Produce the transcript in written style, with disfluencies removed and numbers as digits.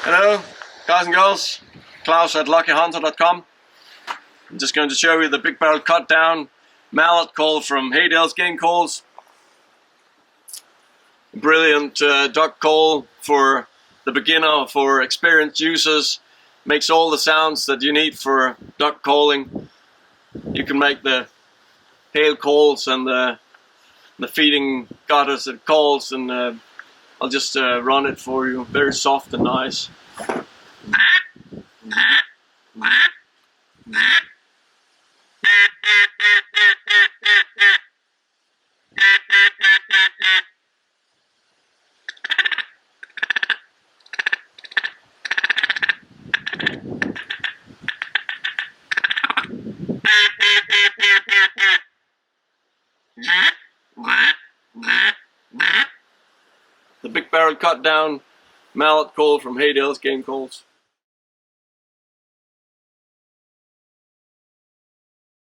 Hello, guys and girls. Klaus at luckyhunter.com. I'm just going to show you the big barrel cut down mallard call from Haydel's Game Calls. Brilliant duck call for the beginner, for experienced users. Makes all the sounds that you need for duck calling. You can make the hail calls and the feeding gutters it calls, and I'll just run it for you. Very soft and nice. The big barrel cut down mallard call from Haydel's Game Calls.